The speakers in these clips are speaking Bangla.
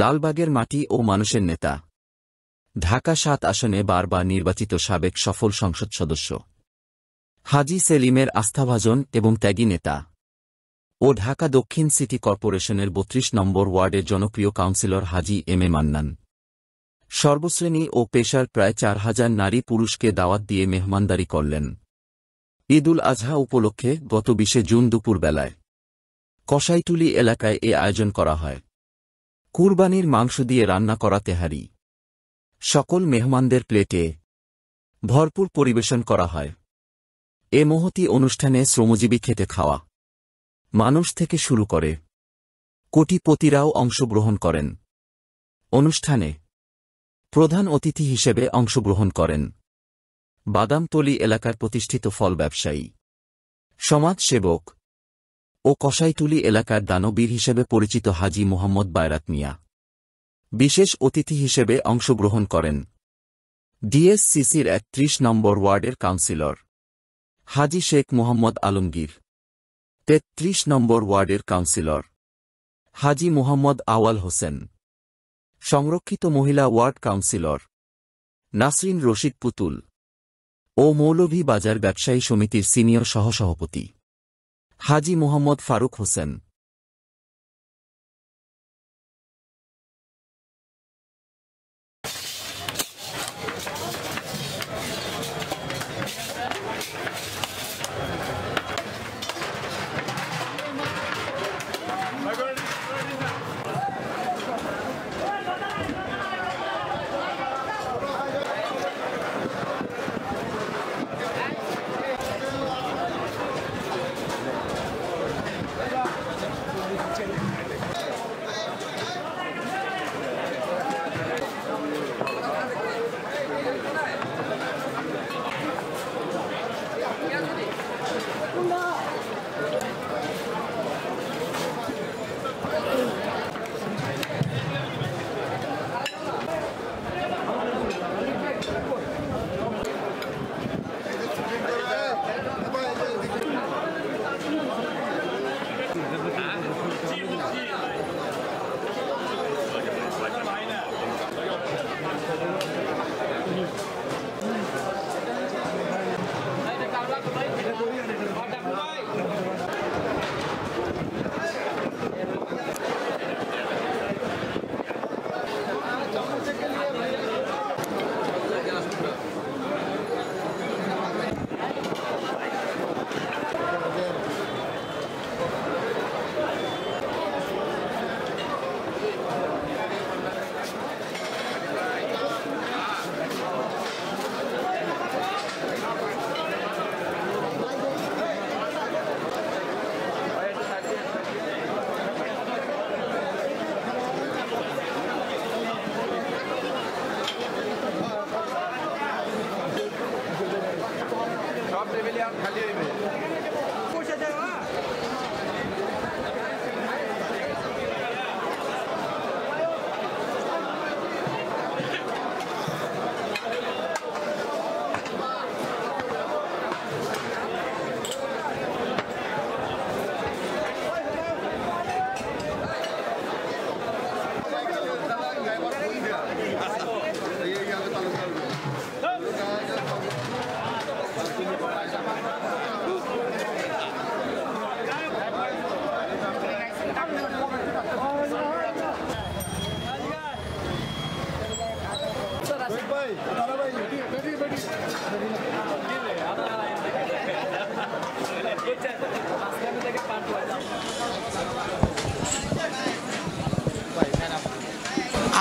লালবাগের মাটি ও মানুষের নেতা, ঢাকা ৭ আসনে বারবার নির্বাচিত সাবেক সফল সংসদ সদস্য হাজী সেলিমের আস্থাভাজন এবং ত্যাগী নেতা ও ঢাকা দক্ষিণ সিটি কর্পোরেশনের ৩২ নম্বর ওয়ার্ডের জনপ্রিয় councillor Haji M A Mannan সর্বশ্রেণী ও পেশার প্রায় ৪,০০০ নারী পুরুষকে দাওয়াত দিয়ে মেহমানদারি করলেন। ঈদুল আজহা উপলক্ষে গত ২০ জুন দুপুরবেলায় কসাইটুলি এলাকায় এ আয়োজন করা হয়। কুরবানির মাংস দিয়ে রান্না করা তেহারি সকল মেহমানদের প্লেটে ভরপুর পরিবেশন করা হয়। এ মহতী অনুষ্ঠানে শ্রমজীবী খেটে খাওয়া মানুষ থেকে শুরু করে কোটিপতিরাও অংশগ্রহণ করেন। অনুষ্ঠানে প্রধান অতিথি হিসেবে অংশগ্রহণ করেন বাদামতলী এলাকার প্রতিষ্ঠিত ফল ব্যবসায়ী, সমাজসেবক ও কসাইটুলি এলাকার দানবীর হিসেবে পরিচিত হাজী মোহাম্মদ বায়রাত মিয়া। বিশেষ অতিথি হিসেবে অংশগ্রহণ করেন ডিএসসিসির ৩১ নম্বর ওয়ার্ডের কাউন্সিলর হাজী শেখ মোহাম্মদ আলমগীর, ৩৩ নম্বর ওয়ার্ডের কাউন্সিলর হাজী মোহাম্মদ আওয়াল হোসেন, সংরক্ষিত মহিলা ওয়ার্ড কাউন্সিলর নাসরিন রশিদ পুতুল ও মৌলভী বাজার ব্যবসায়ী সমিতির সিনিয়র সহসভাপতি হাজী মোহাম্মদ ফারুক হোসেন।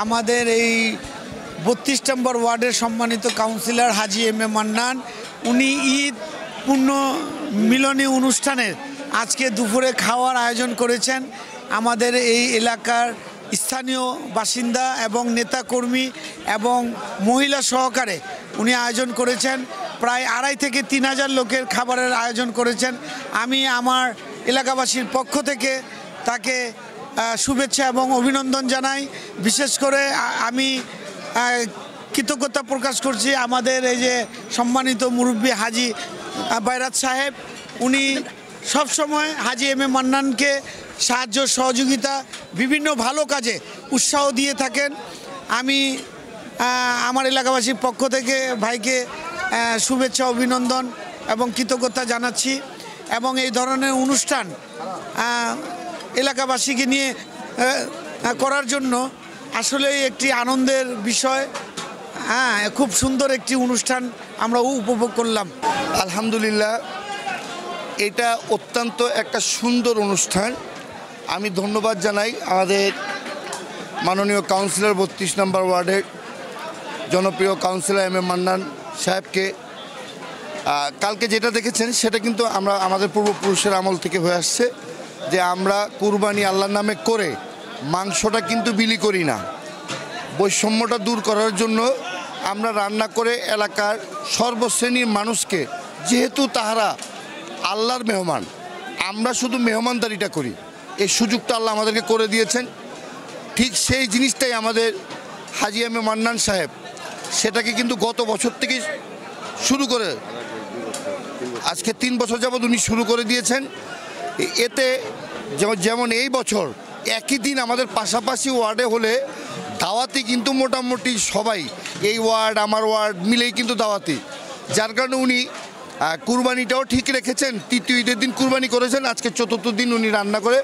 আমাদের এই ৩২ নম্বর ওয়ার্ডের সম্মানিত councillor Haji M A Mannan উনি ঈদ পূর্ণ মিলনী অনুষ্ঠানের আজকে দুপুরে খাওয়ার আয়োজন করেছেন। আমাদের এই এলাকার স্থানীয় বাসিন্দা এবং নেতাকর্মী এবং মহিলা সহকারে উনি আয়োজন করেছেন। প্রায় ২,৫০০ থেকে ৩,০০০ লোকের খাবারের আয়োজন করেছেন। আমি আমার এলাকাবাসীর পক্ষ থেকে তাকে শুভেচ্ছা এবং অভিনন্দন জানাই। বিশেষ করে আমি কৃতজ্ঞতা প্রকাশ করছি আমাদের এই যে সম্মানিত মুরব্বী হাজী বায়রাত সাহেব, উনি সবসময় হাজী এম এ মান্নানকে সাহায্য সহযোগিতা বিভিন্ন ভালো কাজে উৎসাহ দিয়ে থাকেন। আমি আমার এলাকাবাসীর পক্ষ থেকে ভাইকে শুভেচ্ছা অভিনন্দন এবং কৃতজ্ঞতা জানাচ্ছি এবং এই ধরনের অনুষ্ঠান এলাকাবাসীকে নিয়ে করার জন্য আসলেই একটি আনন্দের বিষয়। খুব সুন্দর একটি অনুষ্ঠান আমরা উপভোগ করলাম। আলহামদুলিল্লাহ, এটা অত্যন্ত একটা সুন্দর অনুষ্ঠান। আমি ধন্যবাদ জানাই আমাদের মাননীয় কাউন্সিলর ৩২ নম্বর ওয়ার্ডের জনপ্রিয় কাউন্সিলর এম এ মান্নান সাহেবকে। কালকে যেটা দেখেছেন সেটা কিন্তু আমাদের পূর্বপুরুষের আমল থেকে হয়ে আসছে যে আমরা কুরবানি আল্লাহর নামে করে মাংসটা কিন্তু বিলি করি না। বৈষম্যটা দূর করার জন্য আমরা রান্না করে এলাকার সর্বশ্রেণীর মানুষকে, যেহেতু তাহারা আল্লাহর মেহমান, আমরা শুধু মেহমানদারিটা করি, এই সুযোগটা আল্লাহ আমাদেরকে করে দিয়েছেন। ঠিক সেই জিনিসটাই আমাদের হাজী এম এ মান্নান সাহেব সেটাকে কিন্তু গত বছর থেকে শুরু করে আজকে ৩ বছর যাবৎ উনি শুরু করে দিয়েছেন। এতে যেমন এই বছর একই দিন আমাদের পাশাপাশি ওয়ার্ডে হলে দাওয়াতি কিন্তু মোটামুটি সবাই, এই ওয়ার্ড আমার ওয়ার্ড মিলেই কিন্তু দাওয়াতি, যার কারণে উনি কুরবানিটাও ঠিক রেখেছেন। তৃতীয় ঈদের দিন কুরবানি করেছেন, আজকে চতুর্থ দিন উনি রান্না করে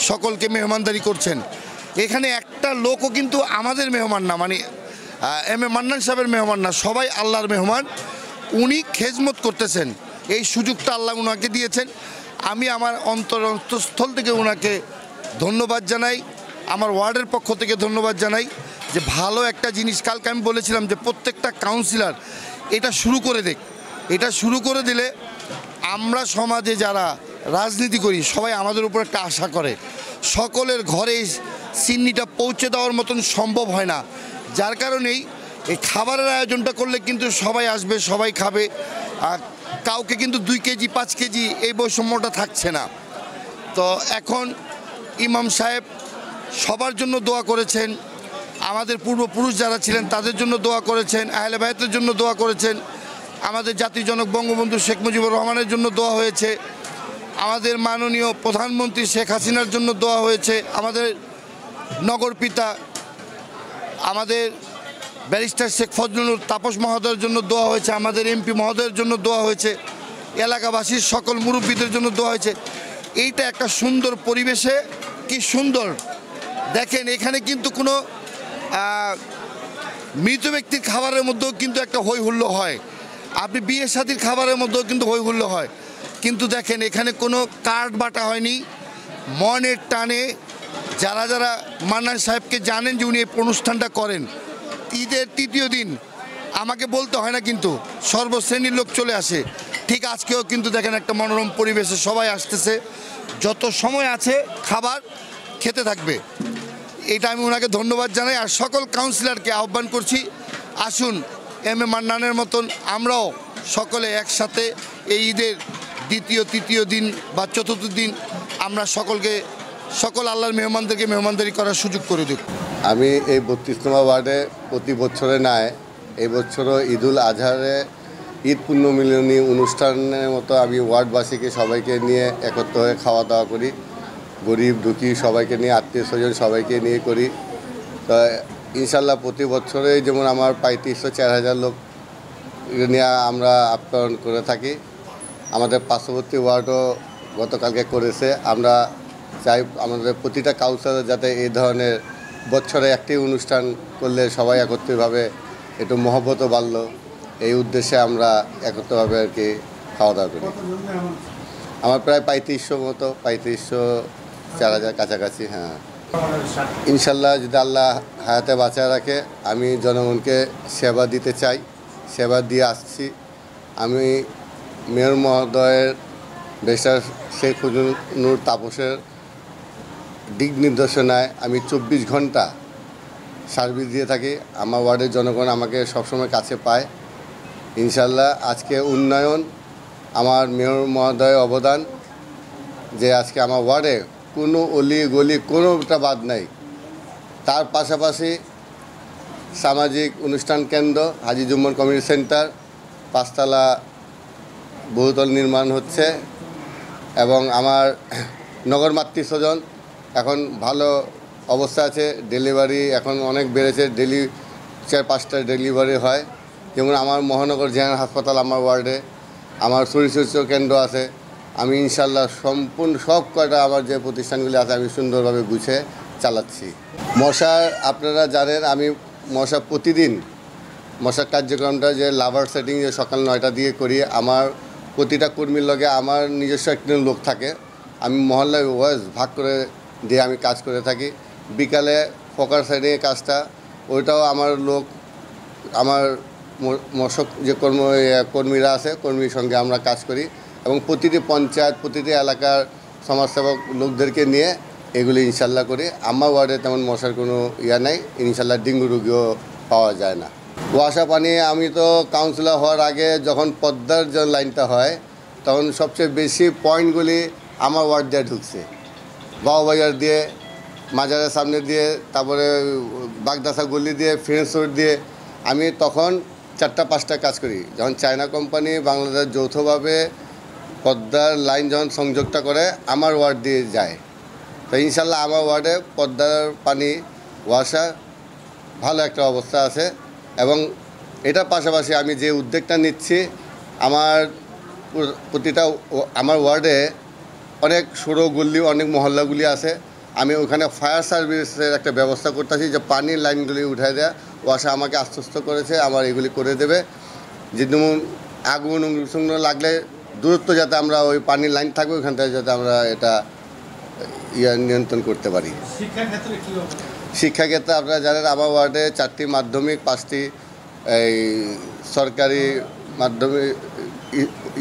সকলকে মেহমানদারি করছেন। এখানে একটা লোকও কিন্তু আমাদের মেহমান না, মানে এম এ মান্নান সাহেবের মেহমান না, সবাই আল্লাহর মেহমান। উনি খেজমত করতেছেন, এই সুযোগটা আল্লাহ উনাকে দিয়েছেন। আমি আমার অন্তরস্থল থেকে ওনাকে ধন্যবাদ জানাই, আমার ওয়ার্ডের পক্ষ থেকে ধন্যবাদ জানাই যে ভালো একটা জিনিস। কালকে আমি বলেছিলাম যে প্রত্যেকটা কাউন্সিলর এটা শুরু করে দেখ, এটা শুরু করে দিলে আমরা সমাজে যারা রাজনীতি করি সবাই আমাদের উপর একটা আশা করে, সকলের ঘরে চিন্নিটা পৌঁছে দেওয়ার মতন সম্ভব হয় না। যার কারণেই এই খাবারের আয়োজনটা করলে কিন্তু সবাই আসবে, সবাই খাবে, আর কাউকে কিন্তু 2 কেজি 5 কেজি এই বৈষম্যটা থাকছে না। তো এখন ইমাম সাহেব সবার জন্য দোয়া করেছেন, আমাদের পূর্বপুরুষ যারা ছিলেন তাদের জন্য দোয়া করেছেন, আহলে বায়তের জন্য দোয়া করেছেন, আমাদের জাতির জনক বঙ্গবন্ধু শেখ মুজিবুর রহমানের জন্য দোয়া হয়েছে, আমাদের মাননীয় প্রধানমন্ত্রী শেখ হাসিনার জন্য দোয়া হয়েছে, আমাদের নগর পিতা আমাদের ব্যারিস্টার শেখ ফজলুল তাপস মহোদয়ের জন্য দোয়া হয়েছে, আমাদের এমপি মহোদয়ের জন্য দোয়া হয়েছে, এলাকাবাসীর সকল মুরব্বীদের জন্য দোয়া হয়েছে। এইটা একটা সুন্দর পরিবেশে, কি সুন্দর দেখেন, এখানে কিন্তু কোনো মৃত ব্যক্তির খাবারের মধ্যেও কিন্তু একটা হই হুল্লো হয়, আপনি বিয়ে শাদীর খাবারের মধ্যেও কিন্তু হই হুল্লো হয়, কিন্তু দেখেন এখানে কোনো কার্ড বাটা হয়নি। মনের টানে যারা যারা মান্নান সাহেবকে জানেন যে উনি এই অনুষ্ঠানটা করেন, ঈদের তৃতীয় দিন আমাকে বলতে হয় না, কিন্তু সর্বশ্রেণীর লোক চলে আসে। ঠিক আজকেও কিন্তু দেখেন একটা মনোরম পরিবেশে সবাই আসতেছে, যত সময় আছে খাবার খেতে থাকবে। এটা আমি ওনাকে ধন্যবাদ জানাই। আর সকল কাউন্সিলরকে আহ্বান করছি, আসুন এম এ মান্নানের মতন আমরাও সকলে একসাথে এই ঈদের দ্বিতীয় তৃতীয় দিন বা চতুর্থ দিন আমরা সকল আল্লাহর মেহমানদেরকে মেহমানদারি করার সুযোগ করে দিই। আমি এই ৩২ নম্বর ওয়ার্ডে প্রতি বছরে নয়, এই বছরও ঈদুল আজহারে ঈদ পুণ্যমিলনী অনুষ্ঠানের মতো আমি ওয়ার্ডবাসীকে সবাইকে নিয়ে একত্র হয়ে খাওয়া দাওয়া করি, গরিব দুঃখী সবাইকে নিয়ে, আত্মীয় স্বজন সবাইকে নিয়ে করি। তো ইনশাল্লাহ প্রতি বছরেই যেমন আমার ৩৫০০-৪০০০ লোক নিয়ে আমরা আপ্যায়ন করে থাকি। আমাদের পার্শ্ববর্তী ওয়ার্ডও গতকালকে করেছে। আমরা চাই আমাদের প্রতিটা কাউন্সিলর যাতে এই ধরনের বছরে একটি অনুষ্ঠান করলে সবাই একত্রিতভাবে একটু মহব্বতও বাড়ল, এই উদ্দেশ্যে আমরা একত্রভাবে আর কি খাওয়া দাওয়া করি। আমার প্রায় ৩৫০০ মতো, ৩৫০০-৪০০০ কাছাকাছি। হ্যাঁ, ইনশাল্লাহ যদি আল্লাহ হায়াতে বাঁচায় রাখে আমি জনগণকে সেবা দিতে চাই, সেবা দিয়ে আসছি। আমি মেয়র মহোদয়ের ব্যারিস্টার শেখ ফজলুল তাপসের দিক নির্দেশনায় আমি ২৪ ঘন্টা সার্ভিস দিয়ে থাকি। আমার ওয়ার্ডের জনগণ আমাকে সবসময় কাছে পায়। ইনশাল্লাহ আজকে উন্নয়ন আমার মেয়র মহোদয়ের অবদান, যে আজকে আমার ওয়ার্ডে কোনো অলি গলি কোনোটা বাদ নাই। তার পাশাপাশি সামাজিক অনুষ্ঠান কেন্দ্র হাজী জুম্মন কমিউনিটি সেন্টার ৫ তলা বহুতল নির্মাণ হচ্ছে। এবং আমার নগর মাতৃস্বজন এখন ভালো অবস্থা আছে। ডেলিভারি এখন অনেক বেড়েছে, ডেলি 4-5টা ডেলিভারি হয়। যেমন আমার মহানগর জেনারেল হাসপাতাল আমার ওয়ার্ডে, আমার শরীরচর্চা কেন্দ্র আছে। আমি ইনশাল্লাহ সম্পূর্ণ সব কয়টা আমার যে প্রতিষ্ঠানগুলি আছে আমি সুন্দরভাবে গুছিয়ে চালাচ্ছি। মশার আপনারা জানেন আমি প্রতিদিন মশার কার্যক্রমটা যে লাভার সেটিং যে সকাল 9টা দিয়ে করি। আমার প্রতিটা কর্মীর লগে আমার নিজস্ব একজন লোক থাকে, আমি মহল্লায় ওয়াইজ ভাগ করে দিয়ে আমি কাজ করে থাকি। বিকালে ফকার সাইডিংয়ে কাজটা ওইটাও আমার লোক, আমার মশক যে কর্মীরা আছে কর্মীর সঙ্গে আমরা কাজ করি এবং প্রতিটি পঞ্চায়েত প্রতিটি এলাকার সমাজসেবক লোকদেরকে নিয়ে এগুলি ইনশাল্লাহ করি। আমার ওয়ার্ডে তেমন মশার কোনো নাই, ইনশাল্লাহ ডেঙ্গু রোগীও পাওয়া যায় না। কুয়াশা পানি আমি তো কাউন্সিলর হওয়ার আগে যখন পদ্মার যে লাইনটা হয় তখন সবচেয়ে বেশি পয়েন্টগুলি আমার ওয়ার্ড দিয়ে ঢুকছে, বাউবাজার দিয়ে, মাজারের সামনে দিয়ে, তারপরে বাগদাসা গলি দিয়ে, ফ্রেন্স রোড দিয়ে। আমি তখন 4টা-5টা কাজ করি যখন চায়না কোম্পানি বাংলাদেশ যৌথভাবে পদ্মার লাইন যখন সংযোগটা করে আমার ওয়ার্ড দিয়ে যায়। তো ইনশাল্লাহ আমার ওয়ার্ডে পদ্মার পানি ওয়াসা ভালো একটা অবস্থা আছে এবং এটার পাশাপাশি আমি যে উদ্যোগটা নিচ্ছি আমার প্রতিটা আমার ওয়ার্ডে অনেক সরু গল্লি অনেক মহল্লাগুলি আছে, আমি ওখানে ফায়ার সার্ভিসের একটা ব্যবস্থা করতেছি যে পানির লাইনগুলি উঠাই দেওয়া। ওয়াসা আমাকে আশ্বস্ত করেছে আমার এগুলি করে দেবে, যেমন আগুন লাগলে দূরত্ব যাতে আমরা ওই পানির লাইন থাকবে ওইখান থেকে যাতে আমরা এটা নিয়ন্ত্রণ করতে পারি। শিক্ষাক্ষেত্রে আপনারা জানেন আমার ওয়ার্ডে 4টি মাধ্যমিক 5টি এই সরকারি মাধ্যমিক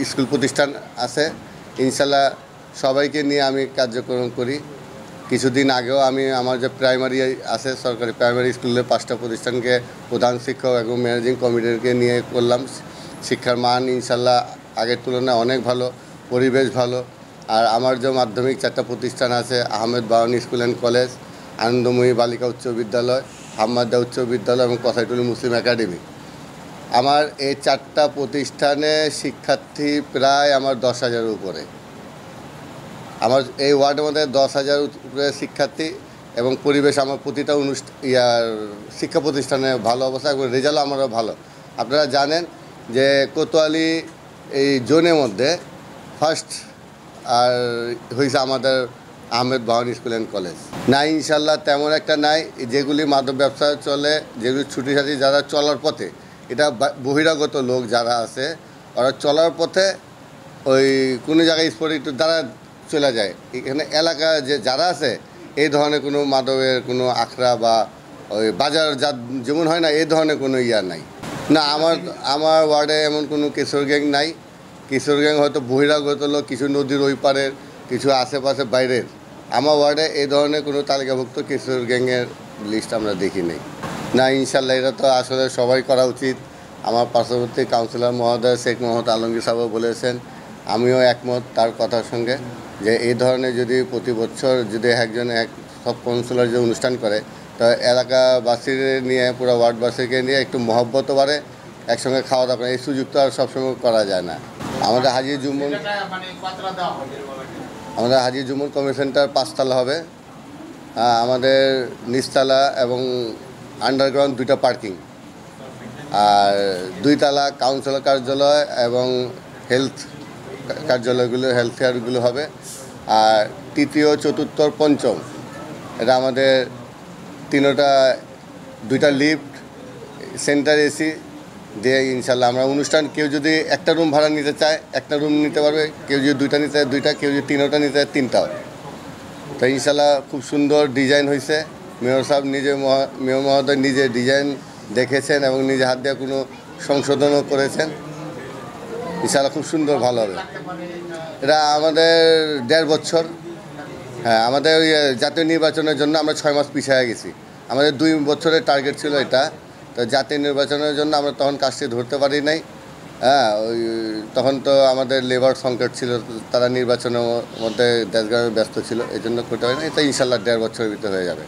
স্কুল প্রতিষ্ঠান আছে। ইনশাল্লাহ সবাইকে নিয়ে আমি কার্যক্রম করি। কিছুদিন আগেও আমি আমার যে প্রাইমারি আছে সরকারি প্রাইমারি স্কুলের 5টা প্রতিষ্ঠানকে প্রধান শিক্ষক এবং ম্যানেজিং কমিটিকে নিয়ে করলাম। শিক্ষার মান ইনশাল্লাহ আগের তুলনায় অনেক ভালো, পরিবেশ ভালো। আর আমার যে মাধ্যমিক 4টা প্রতিষ্ঠান আছে, Ahmed Bawani school and college, Anandamoyee বালিকা উচ্চ বিদ্যালয়, হাম্মাদা উচ্চ বিদ্যালয় এবং কথাইটুলি মুসলিম একাডেমি, আমার এই 4টা প্রতিষ্ঠানে শিক্ষার্থী প্রায় আমার 10,000-এর উপরে। আমার এই ওয়ার্ডের মধ্যে 10,000 উপরে শিক্ষার্থী এবং পরিবেশ আমার প্রতিটা শিক্ষা প্রতিষ্ঠানে ভালো অবস্থা এবং রেজাল্টও আমারও ভালো। আপনারা জানেন যে কোতোয়ালি এই জোনের মধ্যে ফার্স্ট আর হয়েছে আমাদের Ahmed Bawani school and college. নাই ইনশাল্লাহ তেমন একটা নাই, যেগুলি মাদক ব্যবসা চলে, যেগুলি ছুটি সাথী যারা চলার পথে, এটা বহিরাগত লোক যারা আছে ওরা চলার পথে ওই কোনো জায়গায় স্পট একটু দ্বারা চলে যায়। এখানে এলাকা যে যারা আছে এই ধরনের কোনো মাদকের কোনো আখড়া বা ওই বাজার যা যেমন হয় না এই ধরনের কোনো নাই না। আমার ওয়ার্ডে এমন কোনো কিশোর গ্যাং নাই। কিশোর গ্যাং হয়তো বহিরাগত লোক, কিছু নদীর ওই পারের, কিছু আশেপাশে বাইরের। আমার ওয়ার্ডে এই ধরনের কোনো তালিকাভুক্ত কিশোর গ্যাংয়ের লিস্ট আমরা দেখি নাই। না ইনশাল্লাহ এটা তো আসলে সবাই করা উচিত। আমার পার্শ্ববর্তী কাউন্সিলর মহোদয় শেখ মোহাম্মদ আলমগীর সাহেবও বলেছেন, আমিও একমত তার কথার সঙ্গে, যে এই ধরনের যদি প্রতি বছর যদি সব কাউন্সিলর যে অনুষ্ঠান করে তো এলাকাবাসীর নিয়ে পুরো ওয়ার্ডবাসীকে নিয়ে একটু মহব্বত বাড়ে, একসঙ্গে খাওয়া দাওয়া করে। এই সুযোগ তো আর সবসময় করা যায় না। আমাদের হাজি জুমুন কমিউনিটি সেন্টার 5তলা হবে। আমাদের নিচতলা এবং আন্ডারগ্রাউন্ড 2টা পার্কিং, আর 2তলা কাউন্সিলর কার্যালয় এবং হেলথ কার্যালয়গুলো, হেলথ কেয়ারগুলো হবে। আর 3য়, 4র্থ, 5ম এটা আমাদের 2টা লিফট, সেন্টার এসি দিয়ে ইনশাল্লাহ আমরা অনুষ্ঠান, কেউ যদি একটা রুম ভাড়া নিতে চায় একটা রুম নিতে পারবে, কেউ যদি 2টা নিতে চায় 2টা, কেউ যদি 3টা নিতে চায় 3টাও। তো ইনশাল্লাহ খুব সুন্দর ডিজাইন হয়েছে। মেয়র সাহেব মেয়র মহোদয় নিজে ডিজাইন দেখেছেন এবং নিজে হাত দিয়ে কোনো সংশোধনও করেছেন। ইনশাল্লাহ খুব সুন্দর ভালো হবে। এটা আমাদের 1.5 বছর। হ্যাঁ, আমাদের ওই জাতীয় নির্বাচনের জন্য আমরা 6 মাস পিছিয়ে গেছি। আমাদের 2 বছরের টার্গেট ছিল এটা। তো জাতীয় নির্বাচনের জন্য আমরা তখন কাজটি ধরতে পারি নাই। হ্যাঁ, তখন তো আমাদের লেবার সংকট ছিল, তারা নির্বাচনের মধ্যে দেশগ্রামে ব্যস্ত ছিল, এই জন্য করতে পারি না। এটা ইনশাল্লাহ 1.5 বছরের ভিতরে হয়ে যাবে।